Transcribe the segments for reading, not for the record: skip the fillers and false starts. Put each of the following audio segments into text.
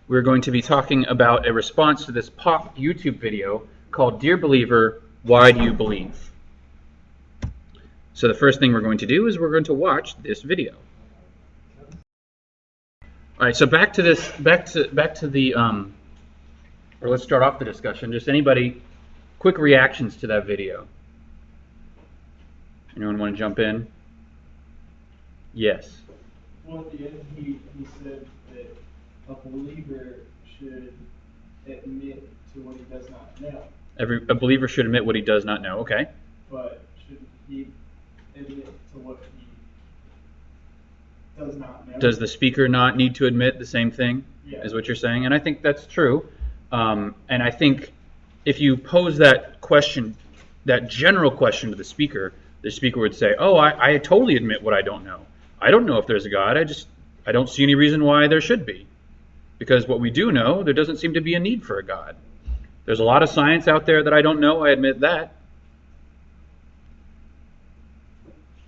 we're going to be talking about a response to this pop YouTube video called Dear Believer, Why Do You Believe? So the first thing we're going to do is we're going to watch this video. All right, so back to the or let's start off the discussion. Just anybody, quick reactions to that video. Anyone want to jump in? Yes. Well, at the end, he said that a believer should admit to what he does not know. A believer should admit what he does not know. Okay. But should he admit to what he does not know? Does the speaker not need to admit the same thing? Yeah. Is what you're saying? And I think that's true. And I think if you pose that question, that general question to the speaker would say, "Oh, I totally admit what I don't know. I don't know if there's a God. I don't see any reason why there should be. Because what we do know, there doesn't seem to be a need for a God. There's a lot of science out there that I don't know. I admit that.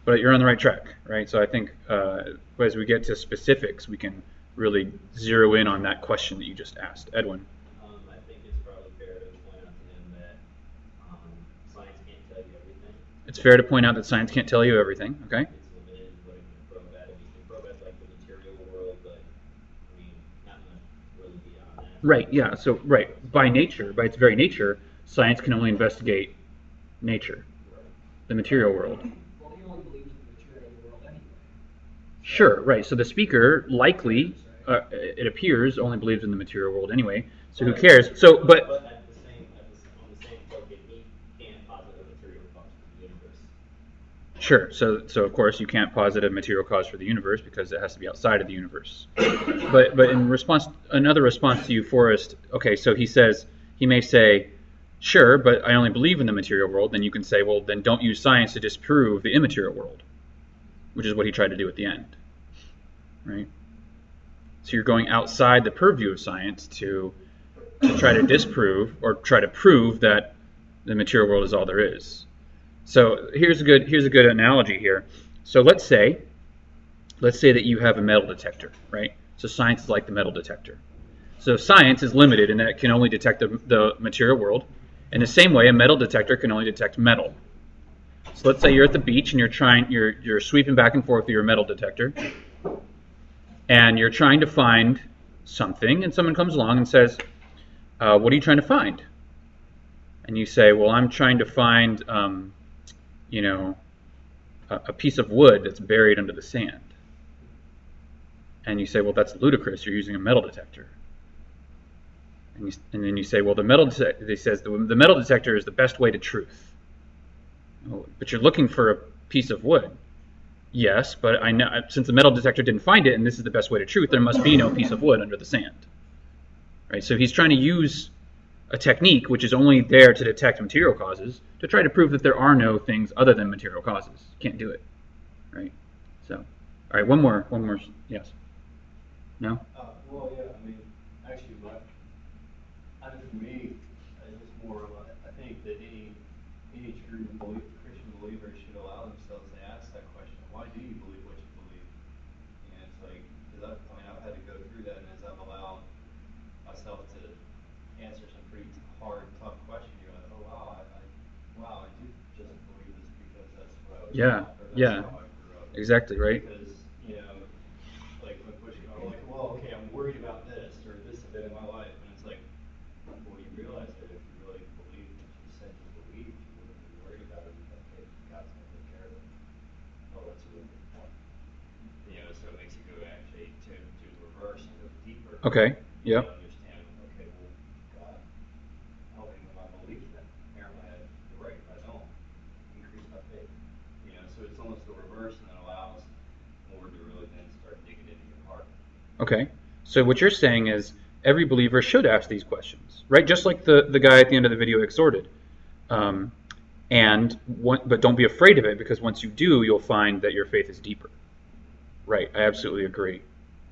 But you're on the right track, right? So I think as we get to specifics, we can really zero in on that question that you just asked. Edwin. I think it's probably fair to point out to him that science can't tell you everything. It's fair to point out that science can't tell you everything, okay? It's limited in what it can probe at. It can probe at like the material world, but I mean, not much really beyond that. Right, yeah. So, right, by its very nature, science can only investigate nature, the material world. Well, he only believes in the material world anyway. Sure, right. So the speaker likely, it appears, only believes in the material world anyway. So who cares? So, But on the same token, he can't posit a material cause for the universe. sure. So of course you can't posit a material cause for the universe because it has to be outside of the universe. But in response, another response to you, Forrest. Okay, so he may say, sure, but I only believe in the material world. Then you can say, well, then don't use science to disprove the immaterial world, which is what he tried to do at the end, right? So you're going outside the purview of science to try to disprove or try to prove that the material world is all there is. So here's a good analogy here. So let's say that you have a metal detector, right? So science is like the metal detector. So science is limited in that it can only detect the material world. In the same way, a metal detector can only detect metal. So let's say you're at the beach and you're sweeping back and forth with your metal detector, and you're trying to find something, and someone comes along and says, "What are you trying to find?" And you say, "Well, I'm trying to find, a piece of wood that's buried under the sand." And you say, "Well, that's ludicrous. You're using a metal detector." And then you say, "Well, the metal detector is the best way to truth." Oh, but you're looking for a piece of wood. Yes, but I know since the metal detector didn't find it, and this is the best way to truth, there must be no piece of wood under the sand. Right? So he's trying to use a technique which is only there to detect material causes to try to prove that there are no things other than material causes. Can't do it. Right? So, all right, one more. Yes. No? Well, yeah. I mean, actually, I think for me, it's more. I think that any true Christian believer should allow themselves to ask that question: why do you believe what you believe? And it's like, because I've had to go through that, and as I've allowed myself to answer some pretty hard, tough questions, you're like, oh wow, I do just believe this because that's what I was taught, or that's how I grew up. Exactly, right? Because like when push comes, like, well, okay, I'm worried about this or this event in my life, and it's like, well, you realize that if you really believe what you said you believe, you wouldn't be worried about it. Because, okay, God's going to take care of it. Oh, that's a really good point. So it makes you go actually to reverse and go deeper. Okay. Yep. Understand. Okay, well, God, help me with my belief then. Here am I right if I don't increase my faith. So it's almost the reverse, and that allows more to really then start digging into your heart. Okay. So what you're saying is every believer should ask these questions, right? Just like the guy at the end of the video exhorted. But don't be afraid of it, because once you do, you'll find that your faith is deeper. Right. I absolutely agree.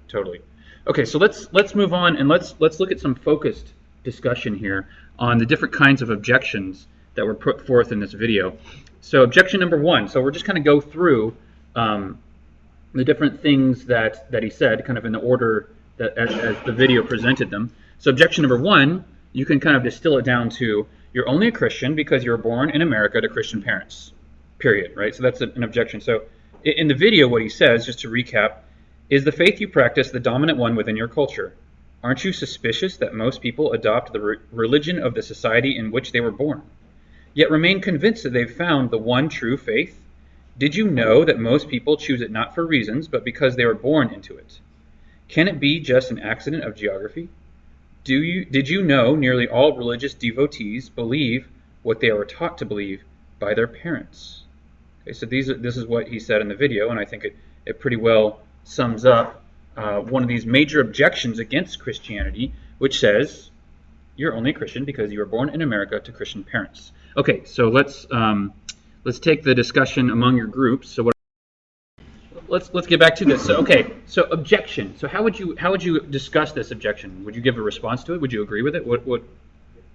Totally. Okay. So let's move on, and let's look at some focused discussion here on the different kinds of objections that were put forth in this video. So objection number one. So we're just kind of go through the different things that he said, kind of in the order as the video presented them. So objection number one, you can kind of distill it down to, you're only a Christian because you were born in America to Christian parents, period, right? So that's an objection. So in the video, what he says, just to recap, is the faith you practice the dominant one within your culture? Aren't you suspicious that most people adopt the religion of the society in which they were born, yet remain convinced that they've found the one true faith? Did you know that most people choose it not for reasons, but because they were born into it? Can it be just an accident of geography? Did you know nearly all religious devotees believe what they were taught to believe by their parents? Okay, so this is what he said in the video, and I think it pretty well sums up one of these major objections against Christianity, which says you're only a Christian because you were born in America to Christian parents. Okay, so let's take the discussion among your groups. So let's get back to this. So so objection. So how would you discuss this objection? Would you give a response to it? Would you agree with it? What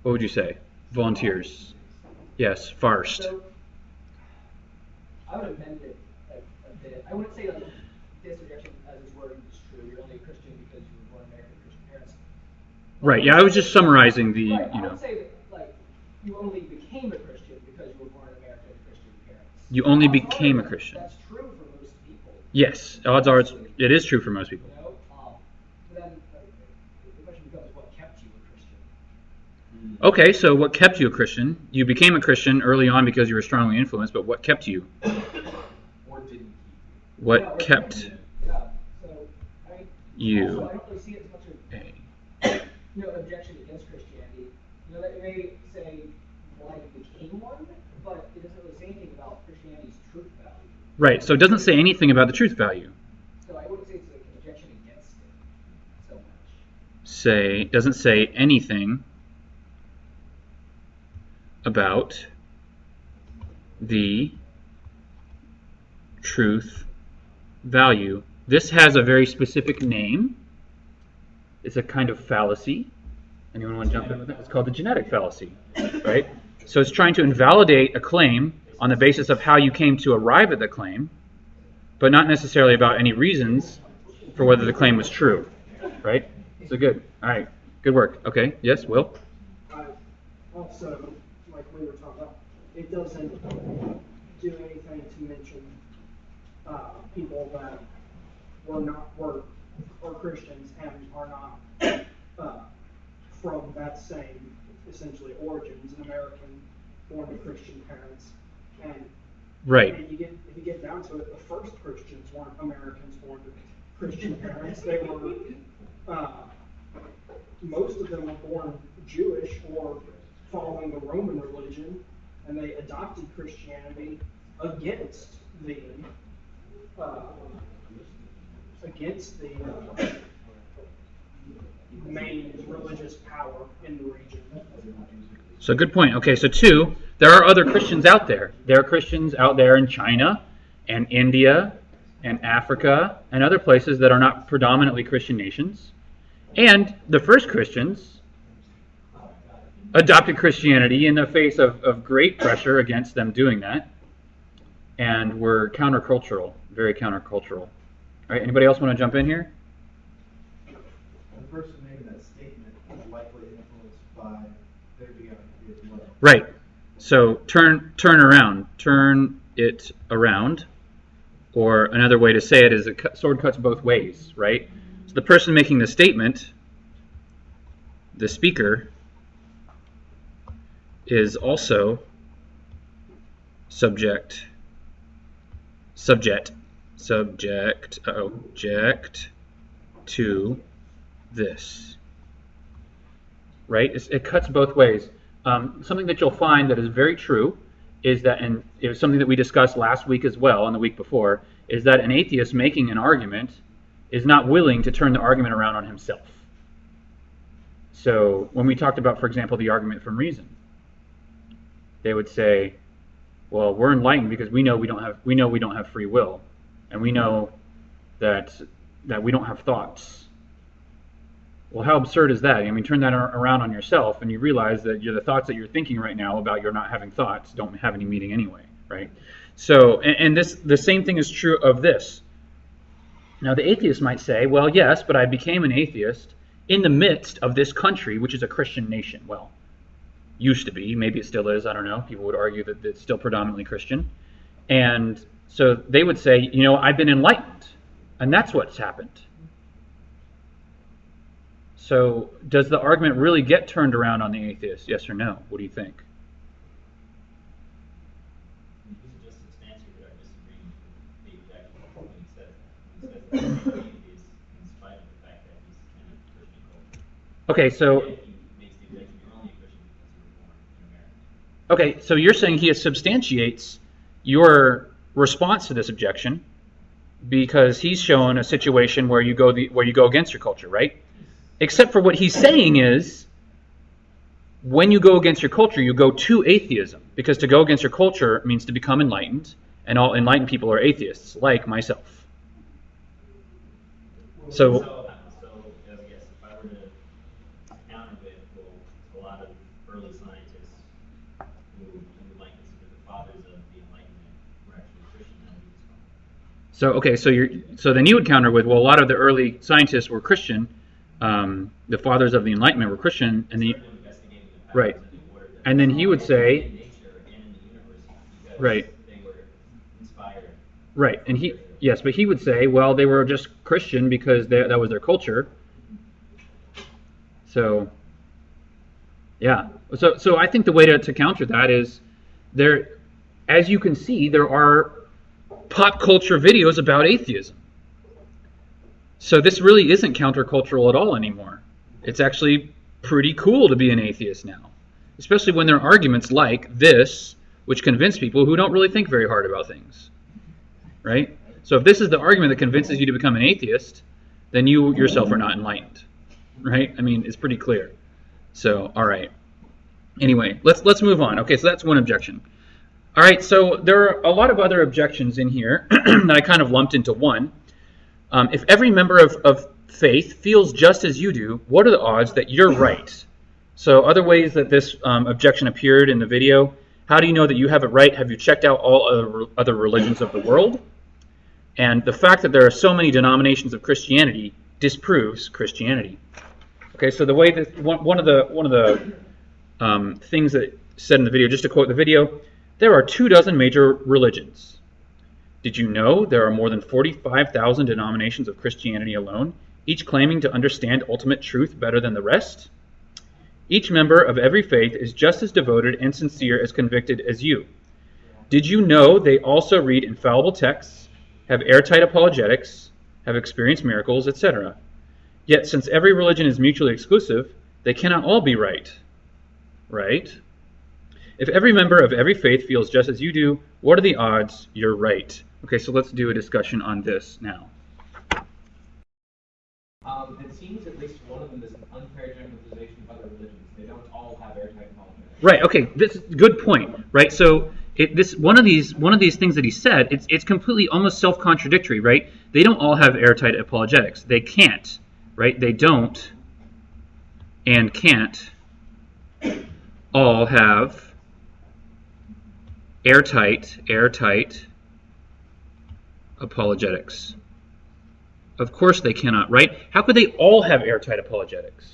would you say? Volunteers. Yes, first. So, I would amend it a bit. I wouldn't say that this objection as it's worded is true. You're only a Christian because you were born in America to Christian parents. Right. Yeah, I was just summarizing the. Right. I would say that you only became a Christian because you were born in America to Christian parents. You only became a Christian. That's true for most people. Yes, odds are it is true for most people. You know, but then the question becomes, what kept you a Christian? Okay, so what kept you a Christian? You became a Christian early on because you were strongly influenced, but what kept you? Or didn't keep you. What kept Yeah. So you? Also, I don't really see it as much of an objection against Christianity. That it may say why you became one, but it doesn't really say anything about Christianity's truth value. Right, so it doesn't say anything about the truth value. So I wouldn't say it's like an objection against it so much. Doesn't say anything about the truth value. This has a very specific name. It's a kind of fallacy. Anyone want to jump in with that? It's called the genetic fallacy, right? So it's trying to invalidate a claim on the basis of how you came to arrive at the claim, but not necessarily about any reasons for whether the claim was true, right? So good. All right. Good work. Okay. Yes, Will? Also, like we were talking about, it doesn't do anything to mention people that are Christians and are not from that same essentially origins, an American born to Christian parents, and Right. if you get down to it, the first Christians weren't Americans born to Christian parents. They were most of them were born Jewish or following the Roman religion, and they adopted Christianity against the main religious power in the region. So good point. Okay, so two, there are other Christians out there. There are Christians out there in China and India and Africa and other places that are not predominantly Christian nations. And the first Christians adopted Christianity in the face of great pressure against them doing that, and were countercultural, very countercultural. All right, anybody else want to jump in here? The person making that statement is likely influenced by their geography as well. Right. So turn it around, or another way to say it is a sword cuts both ways, right? So the person making the statement, the speaker, is also subject to this, right? It cuts both ways. Something that you'll find that is very true is that, and it was something that we discussed last week as well and the week before, is that an atheist making an argument is not willing to turn the argument around on himself. So when we talked about, for example, the argument from reason, they would say, well, we're enlightened because we know we don't have free will, and we know that we don't have thoughts. Well, how absurd is that? I mean, turn that around on yourself, and you realize that the thoughts that you're thinking right now about your not having thoughts don't have any meaning anyway, right? So, and the same thing is true of this. Now the atheist might say, well, yes, but I became an atheist in the midst of this country, which is a Christian nation. Well, used to be, maybe it still is, I don't know. People would argue that it's still predominantly Christian. And so they would say, I've been enlightened, and that's what's happened. So does the argument really get turned around on the atheist? Yes or no? What do you think? You could just substantiate our disagreement with the objection when he says that. He says that he's atheist in spite of the fact that he's in a Christian culture. Okay, so... And he makes the objection, you're only a Christian because you were born in America. Okay, so you're saying he substantiates your response to this objection because he's shown a situation where you go against your culture, right? Except for what he's saying is, when you go against your culture, you go to atheism. Because to go against your culture means to become enlightened, and all enlightened people are atheists, like myself. So I guess if I were to counter with, a lot of early scientists who might consider the fathers of the Enlightenment were actually Christian, that would be strong. So then you would counter with, well, a lot of the early scientists were Christian. The fathers of the Enlightenment were Christian, and right, and then he would say, right, right, and but he would say, well, they were just Christian because that was their culture. So, yeah, so I think the way to counter that is as you can see, there are pop culture videos about atheism. So this really isn't countercultural at all anymore. It's actually pretty cool to be an atheist now, especially when there are arguments like this, which convince people who don't really think very hard about things, right? So if this is the argument that convinces you to become an atheist, then you yourself are not enlightened, right? I mean, it's pretty clear. So, all right. Anyway, let's move on. Okay, so that's one objection. All right, so there are a lot of other objections in here that I kind of lumped into one. If every member of faith feels just as you do, what are the odds that you're right? So other ways that this objection appeared in the video: how do you know that you have it right? Have you checked out all other religions of the world? And the fact that there are so many denominations of Christianity disproves Christianity. Okay, so the way that one of the things that said in the video, just to quote the video, there are 24 major religions. Did you know there are more than 45,000 denominations of Christianity alone, each claiming to understand ultimate truth better than the rest? Each member of every faith is just as devoted and sincere as convicted as you. Did you know they also read infallible texts, have airtight apologetics, have experienced miracles, etc.? Yet since every religion is mutually exclusive, they cannot all be right. Right? If every member of every faith feels just as you do, what are the odds you're right? Okay, so let's do a discussion on this now. It seems at least one of them is an unfair generalization of other religions. They don't all have airtight apologetics. Right. Okay. This is a good point. Right. So one of these things that he said, it's completely almost self-contradictory. Right. They don't all have airtight apologetics. They can't. Right. They don't and can't all have airtight apologetics. Of course they cannot, right? How could they all have airtight apologetics?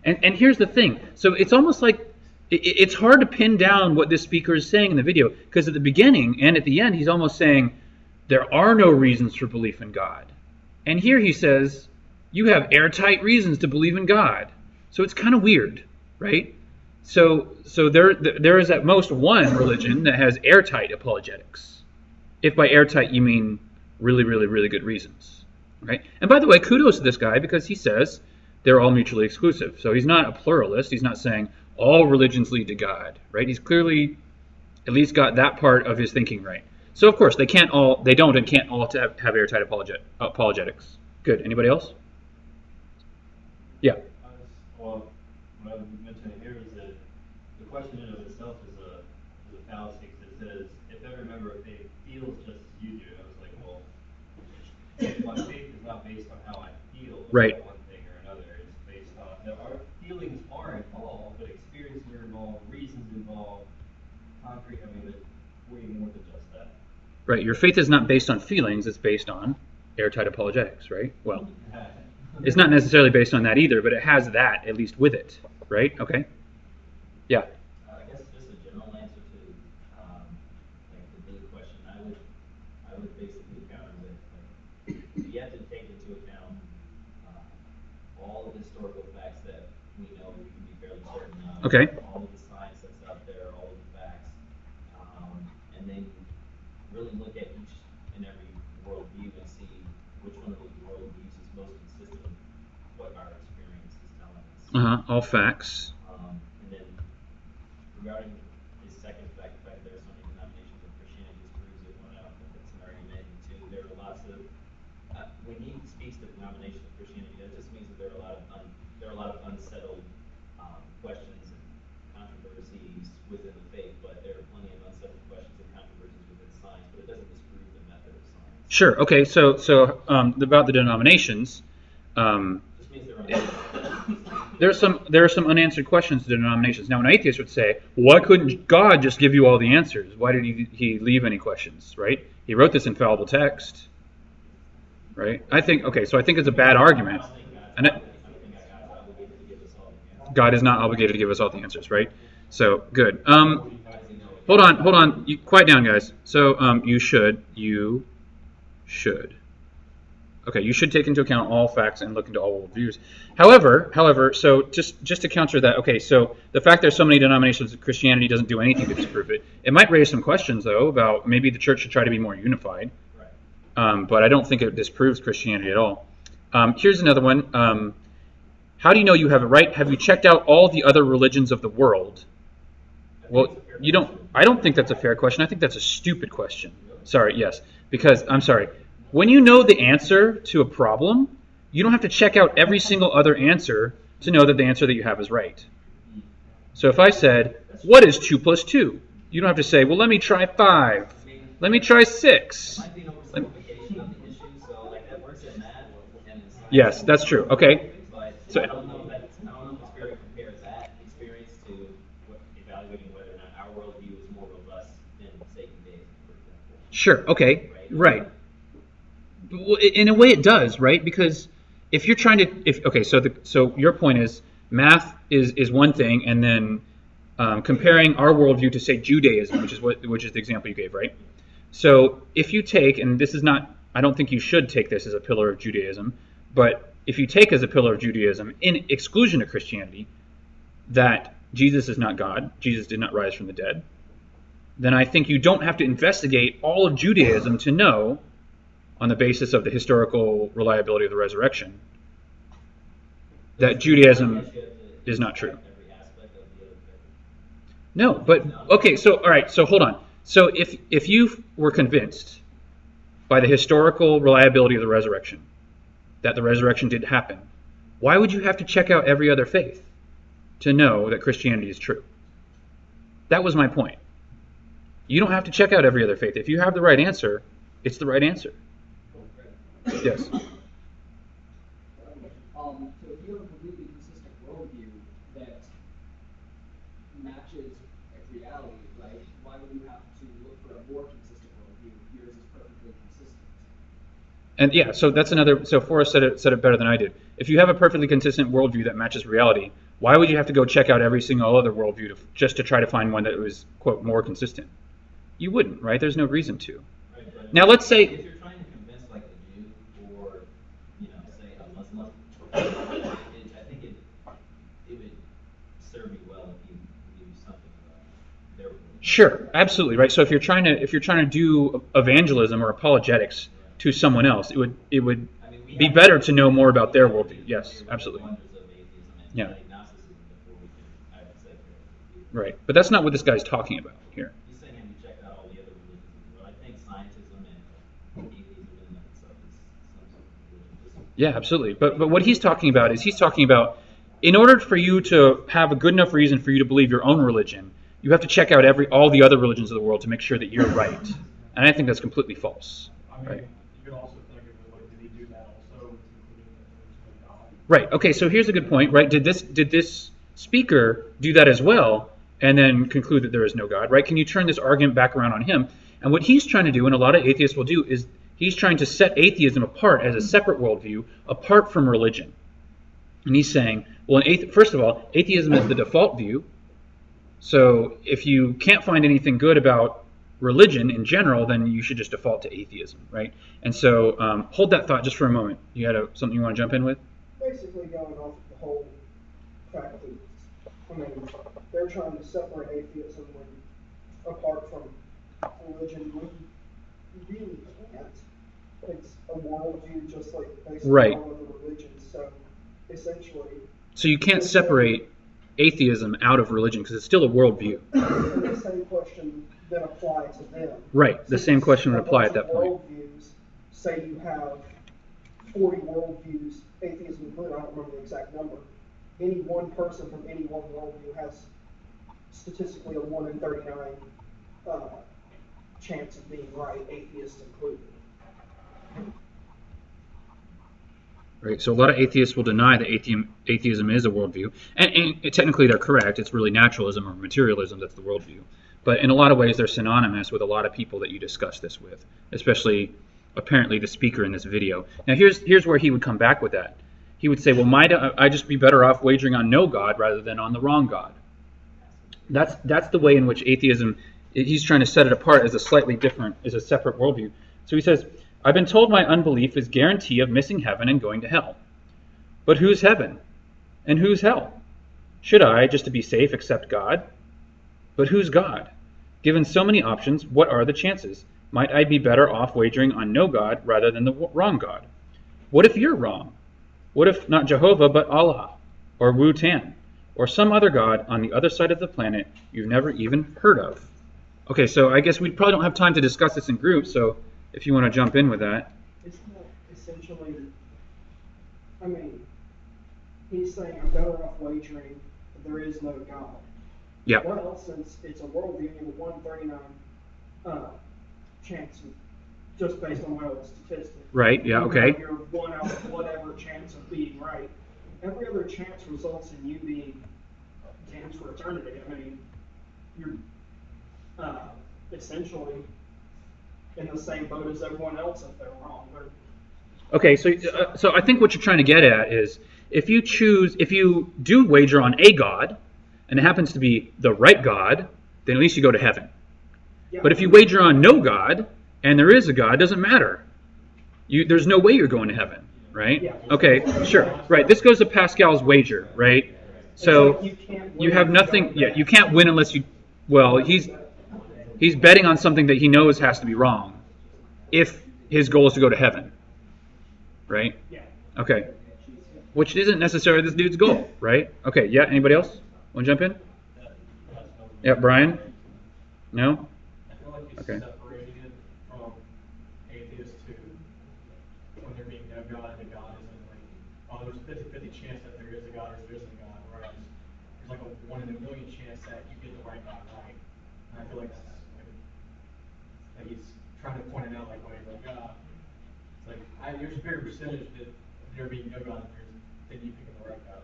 And here's the thing. So it's almost like it's hard to pin down what this speaker is saying in the video, because at the beginning and at the end he's almost saying there are no reasons for belief in God. And here he says you have airtight reasons to believe in God. So it's kind of weird, right? So there is at most one religion that has airtight apologetics. If by airtight you mean really, really, really good reasons, right? And by the way, kudos to this guy, because he says they're all mutually exclusive. So he's not a pluralist. He's not saying all religions lead to God, right? He's clearly at least got that part of his thinking right. So of course they don't and can't all have airtight apologetics. Good. Anybody else? Yeah. Well, what I was mentioning here is that the question in and of itself is a fallacy, because it says if every member of faith feels just as you do. I was like, well, my faith is not based on how I feel right. One thing or another. It's based on feelings are involved, but experiences are involved, reasons involved, concrete. I mean, it's way more than just that. Right. Your faith is not based on feelings. It's based on airtight apologetics, right? Well, it's not necessarily based on that either, but it has that at least with it, right? Okay. Yeah. I guess just a general answer to like the big question, I would basically counter with like, you have to take into account all of the historical facts that we know we can be fairly certain of. Okay. All of the science that's out there, all of the facts, and then really look at each and every worldview and see which one of those worldviews is most consistent with what our experience is telling us. All facts. And then regarding his second fact, the fact that there are so many denominations of Christianity disproves it. Well, I don't think that's an argument. And two, there are lots of when he speaks to denominations of Christianity, that just means that there are a lot of unsettled questions and controversies within the faith, but there are plenty of unsettled questions and controversies within science. But it doesn't disprove the method of science. Sure. Okay. So about the denominations. Just means there There are some unanswered questions to denominations. Now, an atheist would say, why couldn't God just give you all the answers? Why did he leave any questions, right? He wrote this infallible text, right? I think it's a bad argument. And God is not obligated to give us all the answers, right? So, good. Hold on. Quiet down, guys. So, you should. Okay, you should take into account all facts and look into all worldviews. However, so just to counter that, okay, so the fact there's so many denominations of Christianity doesn't do anything to disprove it. It might raise some questions, though, about maybe the church should try to be more unified. But I don't think it disproves Christianity at all. Here's another one. How do you know you have it right? Have you checked out all the other religions of the world? Well, you don't. I don't think that's a fair question. I think that's a stupid question. Sorry, yes. Because, I'm sorry. When you know the answer to a problem, you don't have to check out every single other answer to know that the answer that you have is right. So if I said, what is 2 plus 2? You don't have to say, well, let me try 5. Let me try 6. Yes, that's true. Okay. So, I don't know if it's fair to compare that experience to evaluating whether or not our worldview is more robust than Satan Deism, for example. Sure. Okay. Right. Well, in a way, it does, right? Because if you're trying to, so your point is math is one thing, and then comparing our worldview to, say, Judaism, which is the example you gave, right? So if you take, and this is not, I don't think you should take this as a pillar of Judaism, but if you take as a pillar of Judaism, in exclusion of Christianity, that Jesus is not God, Jesus did not rise from the dead, then I think you don't have to investigate all of Judaism to know, on the basis of the historical reliability of the resurrection, that Judaism is not true. No, but, okay, so, all right, so hold on. So if you were convinced by the historical reliability of the resurrection that the resurrection did happen, why would you have to check out every other faith to know that Christianity is true? That was my point. You don't have to check out every other faith. If you have the right answer, it's the right answer. Yes. So if you have a completely consistent worldview that matches reality, right? Why would you have to look for a more consistent worldview if yours is perfectly consistent? And yeah, so that's another. So Forrest said it better than I did. If you have a perfectly consistent worldview that matches reality, why would you have to go check out every single other worldview just to try to find one that was, quote, more consistent? You wouldn't, right? There's no reason to. Right, now let's say. If you're trying to convince like a Jew or say a Muslim, I think it would serve you well if you knew something about their religion. Sure, absolutely, right. So if you're trying to do evangelism or apologetics to someone else, it would be better to know more about their worldview. Yes, absolutely. Yeah. Right, but that's not what this guy's talking about here. He's saying have you checked out all the other religions in the world. I think scientism and atheism in itself is some sort of religion. Yeah, absolutely. But what he's talking about is in order for you to have a good enough reason for you to believe your own religion, you have to check out all the other religions of the world to make sure that you're right. And I think that's completely false. Right. You could also think of it like, did he do that also including the God? Right. Okay. So here's a good point. Right. Did this speaker do that as well, and then conclude that there is no God? Right. Can you turn this argument back around on him? And what he's trying to do, and a lot of atheists will do, is He's trying to set atheism apart as a separate worldview, apart from religion. And he's saying, well, first of all, atheism is the default view. So if you can't find anything good about religion in general, then you should just default to atheism, right? And so hold that thought just for a moment. You had something you want to jump in with? Basically going off of the whole fact that, I mean, they're trying to separate atheism apart from religion when you really can't. It's a worldview just like basically right. all other religions. So essentially... So you can't separate atheism out of religion because it's still a worldview. And the same question then apply to them. Right, the same question would apply at that point. Worldviews, say you have 40 worldviews, atheism included, I don't remember the exact number. Any one person from any one worldview has statistically a 1 in 39 chance of being right, atheists included. Right, so a lot of atheists will deny that atheism is a worldview, and technically they're correct. It's really naturalism or materialism that's the worldview. But in a lot of ways, they're synonymous with a lot of people that you discuss this with, especially apparently the speaker in this video. Now, here's where he would come back with that. He would say, well, might I just be better off wagering on no God rather than on the wrong God? That's the way in which atheism, he's trying to set it apart as a slightly different, as a separate worldview. So he says, I've been told my unbelief is guarantee of missing heaven and going to hell. But who's heaven? And who's hell? Should I, just to be safe, accept God? But who's God? Given so many options, what are the chances? Might I be better off wagering on no God rather than the wrong God? What if you're wrong? What if not Jehovah, but Allah, or Wu Tan, or some other God on the other side of the planet you've never even heard of? Okay, so I guess we probably don't have time to discuss this in groups, so if you want to jump in with that. Isn't that essentially, I mean, he's saying I'm better off wagering that there is no God. Yeah. Well, since it's a worldview in 139 chance, just based on my old statistic. Right, yeah, okay. Your 1 out of whatever chance of being right. Every other chance results in you being damned for eternity. I mean, you're essentially in the same boat as everyone else if they're wrong. Okay, so I think what you're trying to get at is if you do wager on a God, and it happens to be the right God, then at least you go to heaven. Yeah. But if you wager on no God, and there is a God, it doesn't matter. There's no way you're going to heaven, right? Yeah. Okay, sure. Right, this goes to Pascal's wager, right? So you have nothing, you can't win unless you, well, he's betting on something that he knows has to be wrong if his goal is to go to heaven, right? Yeah. Okay. Which isn't necessarily this dude's goal, right? Okay, yeah, anybody else want to jump in? Yeah, Brian? No? I feel like he's Okay. separating it from atheists to when there being no God and the God isn't like, oh, there's a 50-50 chance that there is a God or there isn't a God, right? There's like a 1 in a million chance that you get the right God right. And I feel like that's like he's trying to point it out like, wait, like, it's like, there's a bigger percentage that there being no God than you picking the right God.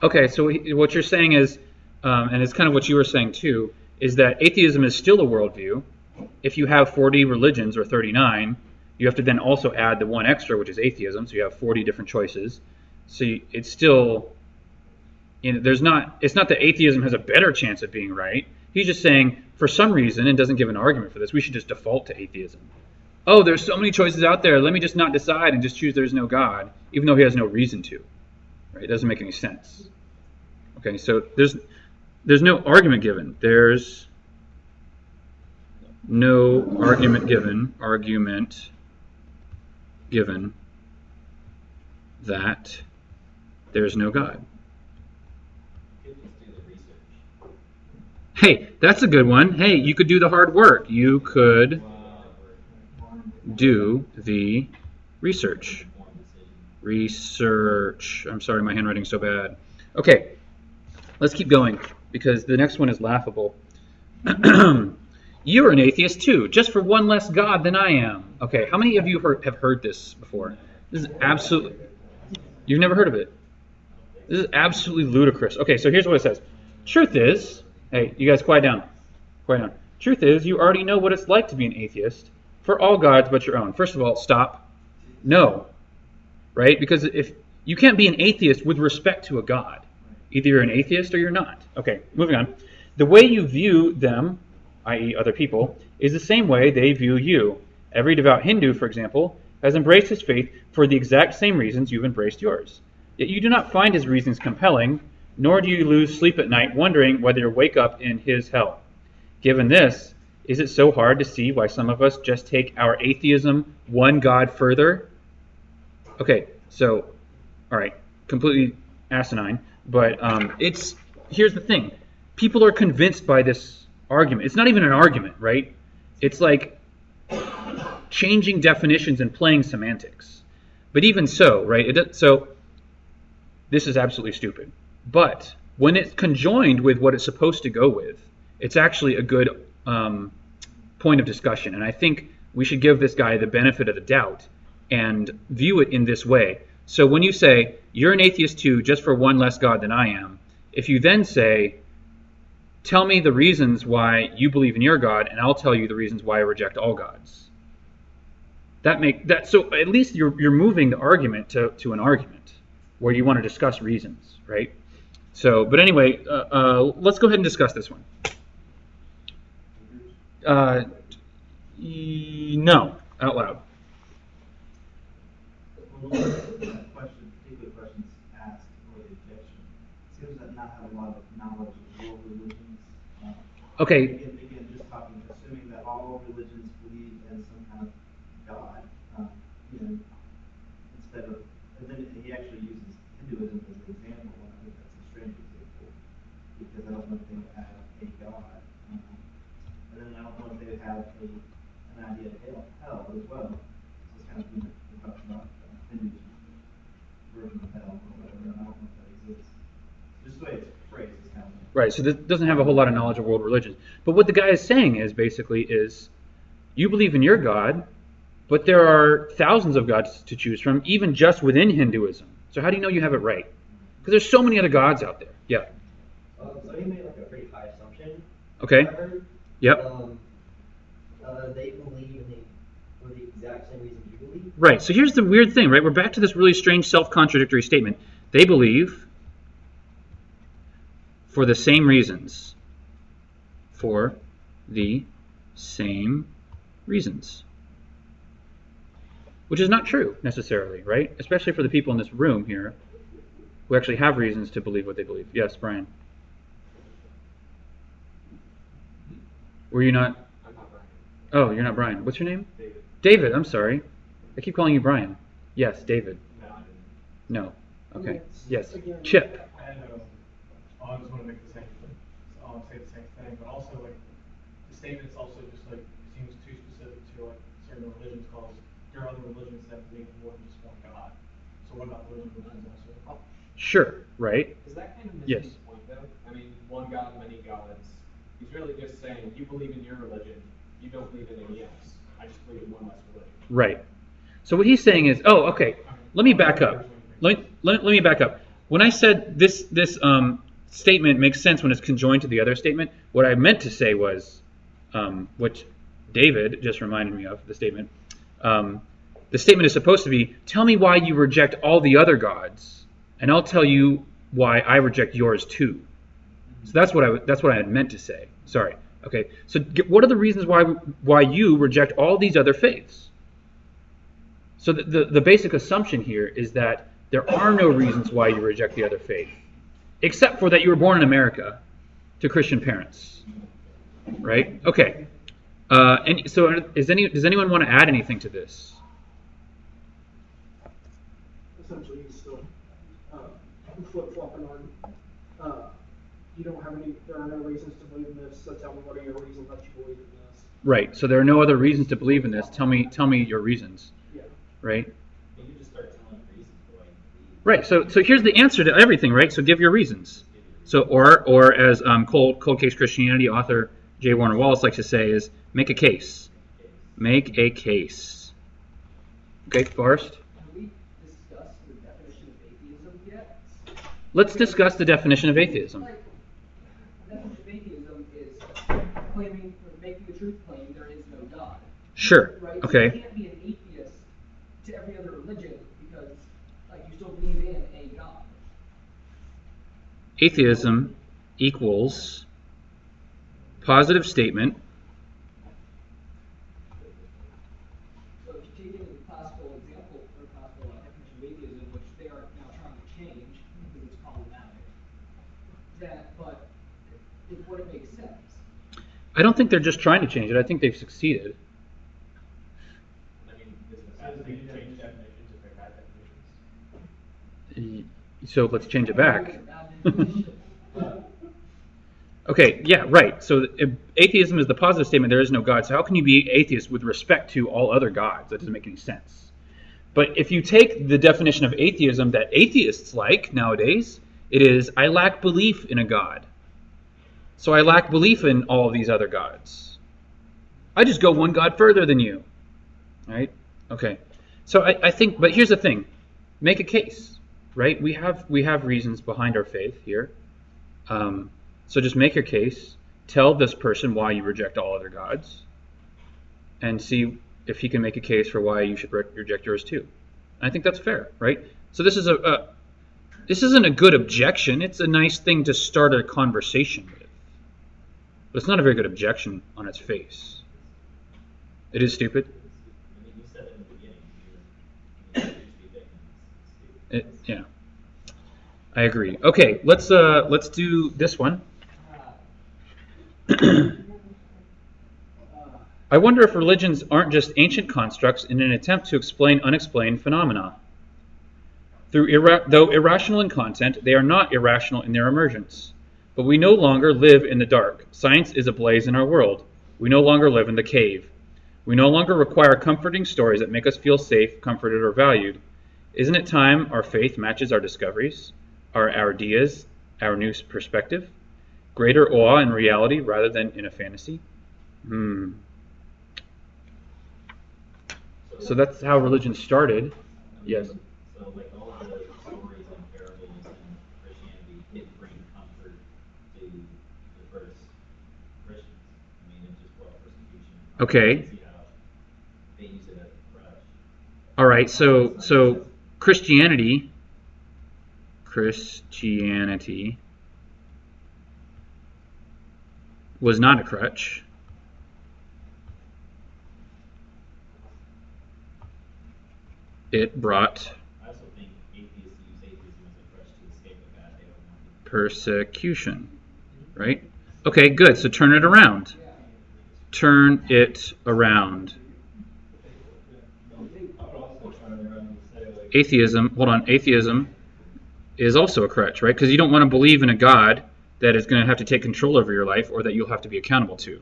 Okay, so what you're saying is, and it's kind of what you were saying too, is that atheism is still a worldview. If you have 40 religions or 39, you have to then also add the one extra, which is atheism. So you have 40 different choices. So it's still, it's not that atheism has a better chance of being right. He's just saying, for some reason, and doesn't give an argument for this, we should just default to atheism. Oh, there's so many choices out there. Let me just not decide and just choose there's no God, even though he has no reason to. Right? It doesn't make any sense. Okay, so there's no argument given. There's no argument given that there's no God. Hey, that's a good one. Hey, you could do the hard work. You could do the research. I'm sorry, my handwriting's so bad. Okay, let's keep going because the next one is laughable. You're an atheist too, just for one less God than I am. Okay, how many of you have heard this before? This is absolutely... You've never heard of it? This is absolutely ludicrous. Okay, so here's what it says. Truth is... Hey, you guys quiet down. Quiet down. Truth is, you already know what it's like to be an atheist. For all gods but your own. First of all, stop. No. Right? Because if you can't be an atheist with respect to a god. Either you're an atheist or you're not. Okay, moving on. The way you view them, i.e. other people, is the same way they view you. Every devout Hindu, for example, has embraced his faith for the exact same reasons you've embraced yours. Yet you do not find his reasons compelling, nor do you lose sleep at night wondering whether you wake up in his hell. Given this, is it so hard to see why some of us just take our atheism one God further? Okay, so, all right, completely asinine, but here's the thing. People are convinced by this argument. It's not even an argument, right? It's like changing definitions and playing semantics. But even so, right? So this is absolutely stupid. But when it's conjoined with what it's supposed to go with, it's actually a good point of discussion. And I think we should give this guy the benefit of the doubt and view it in this way. So when you say, you're an atheist too, just for one less God than I am, if you then say, tell me the reasons why you believe in your God, and I'll tell you the reasons why I reject all gods. So at least you're moving the argument to an argument where you want to discuss reasons, right? So, but anyway, let's go ahead and discuss this one. No, out loud. Particular questions asked or the objection seems to not have a lot of knowledge of world religions. Okay. Again, just assuming that all religions believe in some kind of God, instead of, and then he actually uses Hinduism as an example, and I think that's a strange example, because I don't know if they would have a God, and then I don't know if they would have an idea of hell as well. So it's kind of, we're talking about Hinduism version of hell or whatever, and I don't know if that exists. Just the way it's phrased is kind of. Right, so this doesn't have a whole lot of knowledge of world religions. But what the guy is saying is basically you believe in your God, but there are thousands of gods to choose from, even just within Hinduism. So how do you know you have it right? Because there's so many other gods out there. Yeah. So he made like a pretty high assumption. Okay. I heard. Yep. They believe for the exact same reasons you believe. Right, so here's the weird thing, right? We're back to this really strange self-contradictory statement. They believe for the same reasons. For the same reasons. Which is not true, necessarily, right? Especially for the people in this room here who actually have reasons to believe what they believe. Yes, Brian. Were you not? I'm not Brian. Oh, you're not Brian. What's your name? David. David, I'm sorry. I keep calling you Brian. Yes, David. No, I didn't. No. Okay. Yes. Again, Chip. I had I just want to make say the same thing, but also like the statement's also just like seems too specific to like certain religions, because there are other religions that believe in more than just one God. So what about those religions also? Sure. Right. Is that kind of missing Yes. the point though? I mean, one God, many gods. He's really just saying, you believe in your religion, you don't believe in any else. I just believe in one less religion. Right. So what he's saying is, okay. Let me back up. Let me back up. When I said this statement makes sense when it's conjoined to the other statement, what I meant to say was, which David just reminded me of, the statement. The statement is supposed to be, tell me why you reject all the other gods, and I'll tell you why I reject yours too. So that's what I had meant to say. Sorry. Okay. So what are the reasons why you reject all these other faiths? So the basic assumption here is that there are no reasons why you reject the other faith, except for that you were born in America to Christian parents. Right? Okay. And so does anyone want to add anything to this? Essentially, he's still flip-flopping on. You don't have there are no reasons to believe in this, so tell me what are your reasons that you believe in this. Right. So there are no other reasons to believe in this. Tell me your reasons. Yeah. Right? You can just start telling reasons for why you believe. Right. So here's the answer to everything, right? So give your reasons. So or as Cold Case Christianity author J. Warner Wallace likes to say is make a case. Make a case. Okay, Forrest? Have we discussed the definition of atheism yet? Let's discuss the definition of atheism. Like, the definition of atheism is making a truth claim there is no God. Sure. Right? Okay. So you can't be an atheist to every other religion because, like, you still believe in a God. Atheism equals positive statement. So if you take the classical example or classical definition of atheism, which they are now trying to change because it's problematic, but it wouldn't make sense. I don't think they're just trying to change it. I think they've succeeded. I mean, this is a bad thing to change definitions if they're bad definitions. So let's change it back. Okay, yeah, right. So atheism is the positive statement, there is no God. So how can you be atheist with respect to all other gods? That doesn't make any sense. But if you take the definition of atheism that atheists like nowadays, it is, I lack belief in a God. So I lack belief in all of these other gods. I just go one God further than you. Right? Okay. So I think, but here's the thing. Make a case. Right? We have reasons behind our faith here. So just make your case. Tell this person why you reject all other gods. And see if he can make a case for why you should reject yours too. I think that's fair, right? So this is this isn't a good objection. It's a nice thing to start a conversation with. But it's not a very good objection on its face. It is stupid. I mean, you said it in the beginning. Yeah, I agree. Okay, let's do this one. I wonder if religions aren't just ancient constructs in an attempt to explain unexplained phenomena. Though irrational in content, they are not irrational in their emergence. But we no longer live in the dark. Science is ablaze in our world. We no longer live in the cave. We no longer require comforting stories that make us feel safe, comforted, or valued. Isn't it time our faith matches our discoveries, our ideas, our new perspective? Greater awe in reality rather than in a fantasy? So that's how religion started. Yes. So like all the stories and parables in Christianity did bring comfort to the first Christians. I mean, it just brought persecution. Okay. See how they use it as a crutch. All right. So Christianity was not a crutch. It brought I also think atheists use atheism as a crutch to escape a bad they don't want to. persecution, right? Okay, good. So turn it around. Turn it around. Atheism, hold on, atheism is also a crutch, right? Because you don't want to believe in a God that is going to have to take control over your life or that you'll have to be accountable to.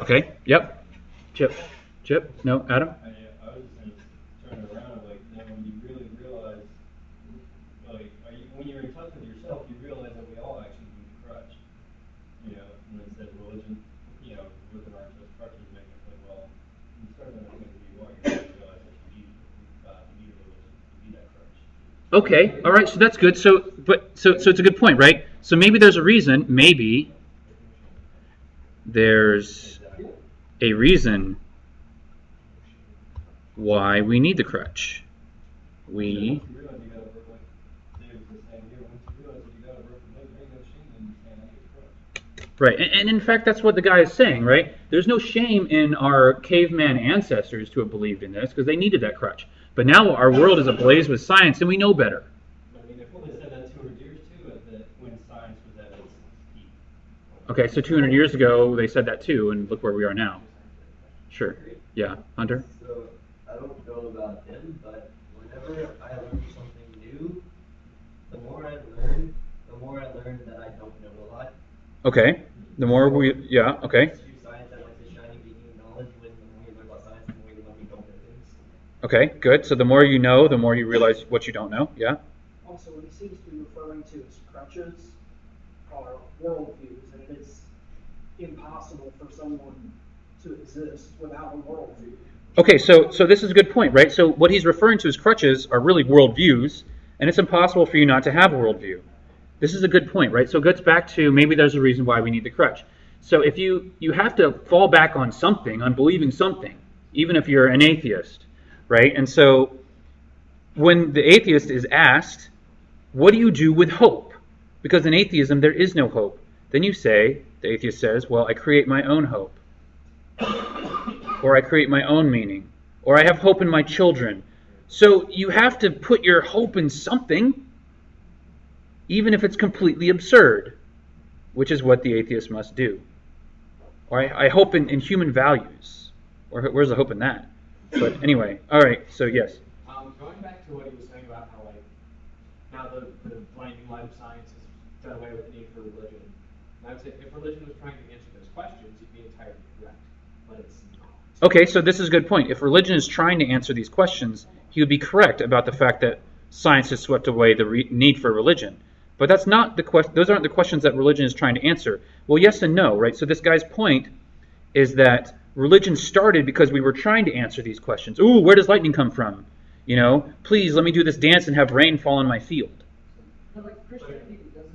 Okay, yep. Chip, no, Adam? I was just going to turn it around, like, now when you really realize, like, when you're in touch with yourself, you realize that we all actually need a crutch. You know, when it says religion, you know, with the mark of crutches, making it like, well, you start to understand who you are, you realize that you need a religion, you need that crutch. Okay, all right, so that's good. So it's a good point, right? So maybe there's a reason, there's a reason why we need the crutch. Once you realize you gotta work, like David was saying here, once you realize that you gotta work from there ain't no shame in you saying I need a crutch. Right, and in fact, that's what the guy is saying, right? There's no shame in our caveman ancestors to have believed in this because they needed that crutch. But now our world is ablaze with science and we know better. I mean, if they said that 200 years too, when science was at its peak. Okay, so 200 years ago they said that too, and look where we are now. Sure. Yeah, Hunter? So, I don't know about him, but whenever I learn something new, the more I learn that I don't know a lot. Okay. The more okay. Through science, I like the shiny beacon of knowledge. When the more you learn about science, the more you learn you don't know things. Okay, good. So the more you know, the more you realize what you don't know. Yeah? Also, what he seems to be referring to as crutches are worldviews, and it's impossible for someone to exist without a worldview. Okay, so this is a good point, right? So what he's referring to as crutches are really worldviews, and it's impossible for you not to have a worldview. This is a good point, right? So it gets back to maybe there's a reason why we need the crutch. So if you have to fall back on something, on believing something, even if you're an atheist, right? And so when the atheist is asked, what do you do with hope? Because in atheism there is no hope. Then you say, the atheist says, well, I create my own hope. Or I create my own meaning. Or I have hope in my children. So you have to put your hope in something, even if it's completely absurd, which is what the atheist must do. Or I hope in human values. Or where's the hope in that? But anyway, all right, so yes. Going back to what he was saying about how, like, now the blinding light of science has done away with the need for religion. And I would say if religion was trying to answer those questions, you'd be entirely correct. But it's not. Okay, so this is a good point. If religion is trying to answer these questions, he would be correct about the fact that science has swept away the need for religion. But that's not the question. Those aren't the questions that religion is trying to answer. Well, yes and no, right? So this guy's point is that religion started because we were trying to answer these questions. Ooh, where does lightning come from? You know, please let me do this dance and have rain fall on my field. But like Christianity doesn't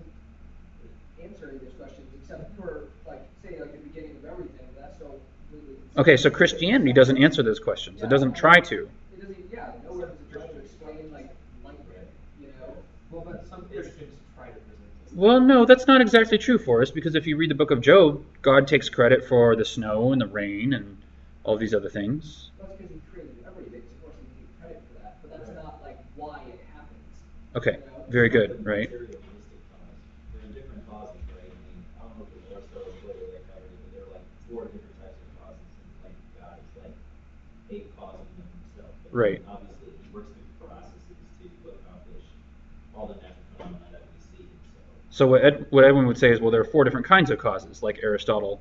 answer any of these questions except for like say like the beginning of everything. That's still completely. Okay, so Christianity doesn't answer those questions. It doesn't try to. It doesn't. Yeah, nowhere does it try to explain like light, you know. Well, but some Christians try to present this. Well, no, that's not exactly true for us, because if you read the book of Job, God takes credit for the snow and the rain and all these other things. That's because he created everything, so of course he needs credit for that. But that's not like why it happens. Okay, very good, right? Materialistic cause. There are different causes, right? I mean, I don't know if the Aristotle's way they covered it, but there are like 4 different types of causes. And like God is like a cause in them himself. But Right. obviously he works through processes to accomplish all the natural phenomena that we see. So what Edwin would say is, well, there are 4 different kinds of causes, like Aristotle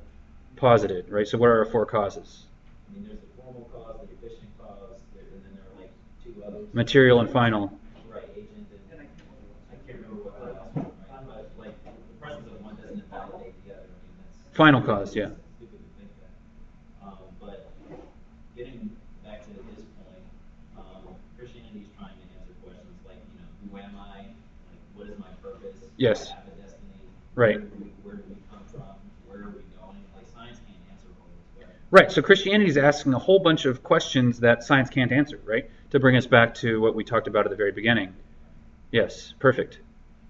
posited, right? So what are our 4 causes? I mean, there's the formal cause, the efficient cause, and then there are like 2 others. Material and final. Right, agent, and I can't remember what the last one, right? But like the presence of one doesn't invalidate the other. I mean, that's Final cause, yeah. stupid to think that. But getting back to his point, Christianity is trying to answer questions like, you know, who am I? Like, what is my purpose? Yes. Do I have a destiny? Right. Where do we come from? Where are we going? Like, science can't answer all those questions. Right, so Christianity is asking a whole bunch of questions that science can't answer, right? To bring us back to what we talked about at the very beginning. Yes, perfect.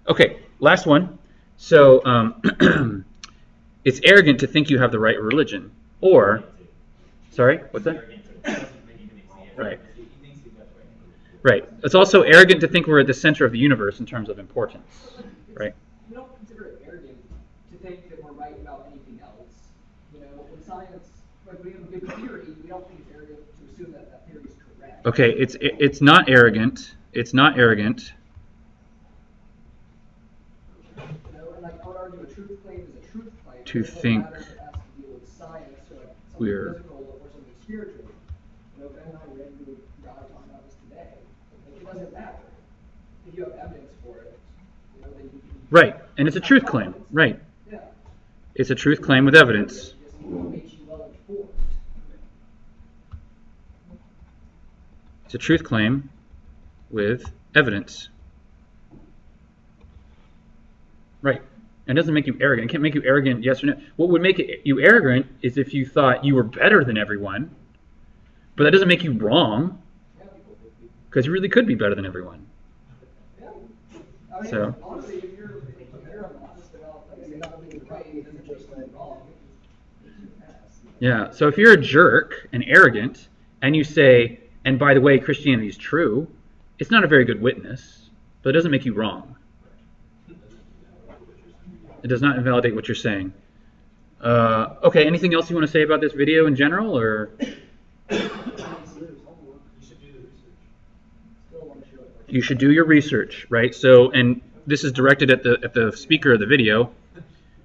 Okay, last one. So, it's arrogant to think you have the right religion. Or, sorry, what's that? Right. Right. It's also arrogant to think we're at the center of the universe in terms of importance. Right. We don't consider it arrogant to think that we're right about anything else. You know, in science, like we have a good theory, we don't think it's arrogant to assume that that theory is correct. Okay, it's not arrogant. It's not arrogant. You know, and like I would argue a truth claim is a truth claim. To It doesn't think matter if it has to deal with science or like something we're- physical or something spiritual. You know, Ben and I read through God talking about this today. Like, it doesn't matter. If you have evidence for it, you know, then you can. Right, and it's a truth claim. Right. Yeah. It's a truth claim with evidence. It just makes you well informed. It's a truth claim with evidence. Right. And it doesn't make you arrogant. It can't make you arrogant, yes or no. What would make you arrogant is if you thought you were better than everyone, but that doesn't make you wrong, because you really could be better than everyone. Yeah. I mean, So- honestly, if you're honest about like, you're not being right, it doesn't make you wrong. Yeah, so if you're a jerk and arrogant, and you say, and by the way, Christianity is true, it's not a very good witness, but it doesn't make you wrong. It does not invalidate what you're saying. Okay, anything else you want to say about this video in general, or? You should do your research, right? So, and this is directed at the speaker of the video.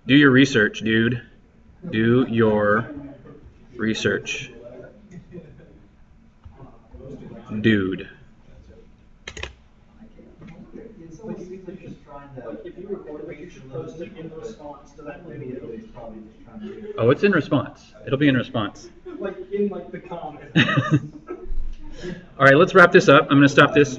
Do your research, dude. Do your research. Dude. But you think they're just trying to. If you record it, you should post it in response to that video. It's probably just trying to. Oh, it's in response. It'll be in response. Like in like the comments. All right, let's wrap this up. I'm going to stop this.